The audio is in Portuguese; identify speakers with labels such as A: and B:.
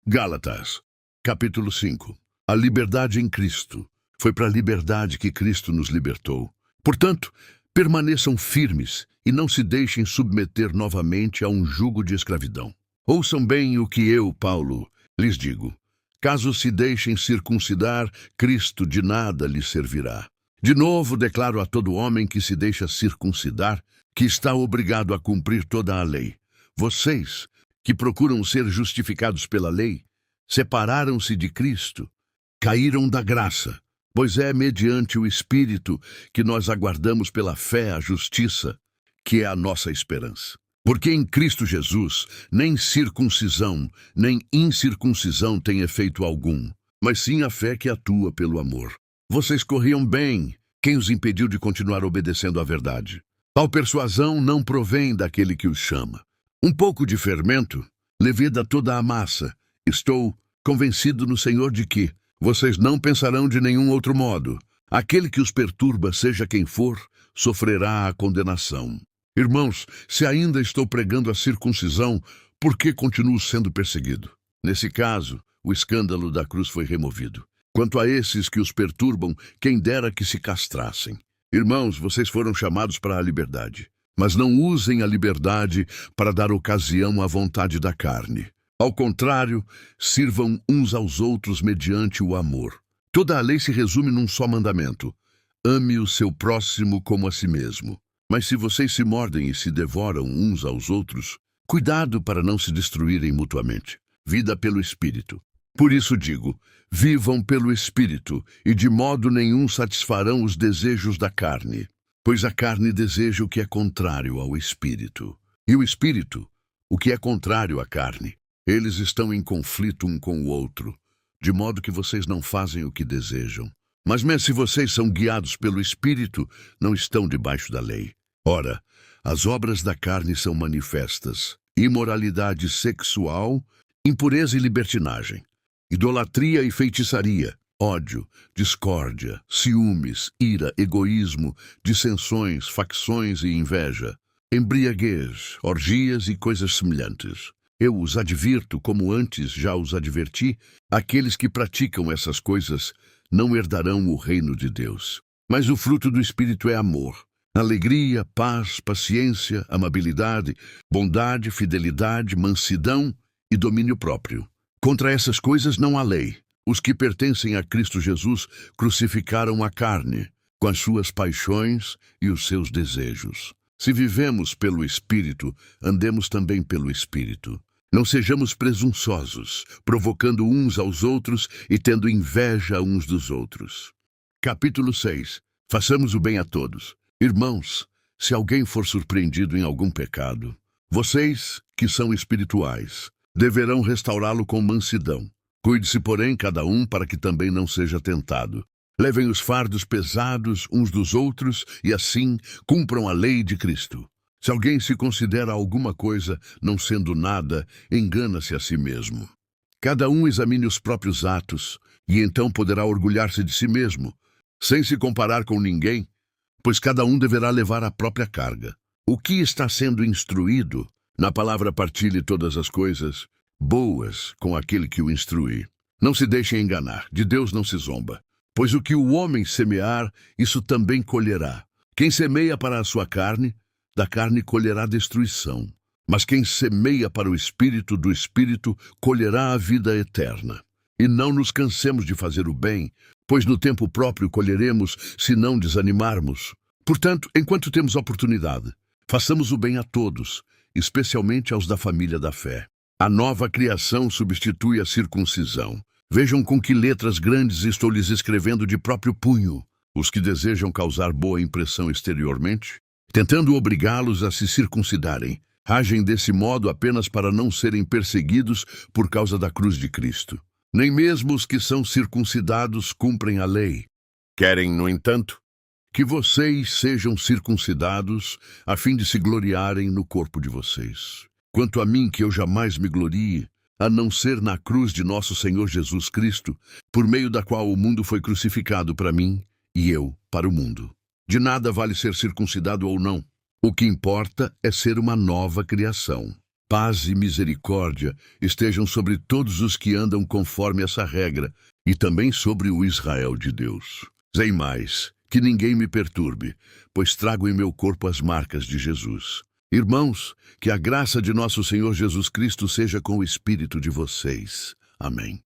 A: Gálatas, capítulo 5. A liberdade em Cristo. Foi para a liberdade que Cristo nos libertou. Portanto, permaneçam firmes e não se deixem submeter novamente a um jugo de escravidão. Ouçam bem o que eu, Paulo, lhes digo. Caso se deixem circuncidar, Cristo de nada lhes servirá. De novo, declaro a todo homem que se deixa circuncidar que está obrigado a cumprir toda a lei. Vocês, que procuram ser justificados pela lei, separaram-se de Cristo, caíram da graça, pois é mediante o Espírito que nós aguardamos pela fé a justiça, que é a nossa esperança. Porque em Cristo Jesus, nem circuncisão, nem incircuncisão tem efeito algum, mas sim a fé que atua pelo amor. Vocês corriam bem, quem os impediu de continuar obedecendo à verdade? Tal persuasão não provém daquele que os chama. Um pouco de fermento leveda toda a massa. Estou convencido no Senhor de que vocês não pensarão de nenhum outro modo. Aquele que os perturba, seja quem for, sofrerá a condenação. Irmãos, se ainda estou pregando a circuncisão, por que continuo sendo perseguido? Nesse caso, o escândalo da cruz foi removido. Quanto a esses que os perturbam, quem dera que se castrassem. Irmãos, vocês foram chamados para a liberdade. Mas não usem a liberdade para dar ocasião à vontade da carne. Ao contrário, sirvam uns aos outros mediante o amor. Toda a lei se resume num só mandamento: ame o seu próximo como a si mesmo. Mas se vocês se mordem e se devoram uns aos outros, cuidado para não se destruírem mutuamente. Vida pelo Espírito. Por isso digo, vivam pelo Espírito, e de modo nenhum satisfarão os desejos da carne. Pois a carne deseja o que é contrário ao Espírito, e o Espírito, o que é contrário à carne. Eles estão em conflito um com o outro, de modo que vocês não fazem o que desejam. Mas se vocês são guiados pelo Espírito, não estão debaixo da lei. Ora, as obras da carne são manifestas: imoralidade sexual, impureza e libertinagem, idolatria e feitiçaria, ódio, discórdia, ciúmes, ira, egoísmo, dissensões, facções e inveja, embriaguez, orgias e coisas semelhantes. Eu os advirto, como antes já os adverti, aqueles que praticam essas coisas não herdarão o reino de Deus. Mas o fruto do Espírito é amor, alegria, paz, paciência, amabilidade, bondade, fidelidade, mansidão e domínio próprio. Contra essas coisas não há lei. Os que pertencem a Cristo Jesus crucificaram a carne, com as suas paixões e os seus desejos. Se vivemos pelo Espírito, andemos também pelo Espírito. Não sejamos presunçosos, provocando uns aos outros e tendo inveja uns dos outros. Capítulo 6. Façamos o bem a todos. Irmãos, se alguém for surpreendido em algum pecado, vocês, que são espirituais, deverão restaurá-lo com mansidão. Cuide-se, porém, cada um para que também não seja tentado. Levem os fardos pesados uns dos outros e, assim, cumpram a lei de Cristo. Se alguém se considera alguma coisa, não sendo nada, engana-se a si mesmo. Cada um examine os próprios atos, e então poderá orgulhar-se de si mesmo, sem se comparar com ninguém, pois cada um deverá levar a própria carga. O que está sendo instruído, na palavra partilhe todas as coisas boas com aquele que o instrui. Não se deixem enganar, de Deus não se zomba. Pois o que o homem semear, isso também colherá. Quem semeia para a sua carne, da carne colherá destruição. Mas quem semeia para o Espírito, do Espírito colherá a vida eterna. E não nos cansemos de fazer o bem, pois no tempo próprio colheremos, se não desanimarmos. Portanto, enquanto temos oportunidade, façamos o bem a todos, especialmente aos da família da fé. A nova criação substitui a circuncisão. Vejam com que letras grandes estou lhes escrevendo de próprio punho. Os que desejam causar boa impressão exteriormente, tentando obrigá-los a se circuncidarem, agem desse modo apenas para não serem perseguidos por causa da cruz de Cristo. Nem mesmo os que são circuncidados cumprem a lei. Querem, no entanto, que vocês sejam circuncidados, a fim de se gloriarem no corpo de vocês. Quanto a mim, que eu jamais me glorie, a não ser na cruz de nosso Senhor Jesus Cristo, por meio da qual o mundo foi crucificado para mim e eu para o mundo. De nada vale ser circuncidado ou não. O que importa é ser uma nova criação. Paz e misericórdia estejam sobre todos os que andam conforme essa regra, e também sobre o Israel de Deus. Sem mais, que ninguém me perturbe, pois trago em meu corpo as marcas de Jesus. Irmãos, que a graça de nosso Senhor Jesus Cristo seja com o espírito de vocês. Amém.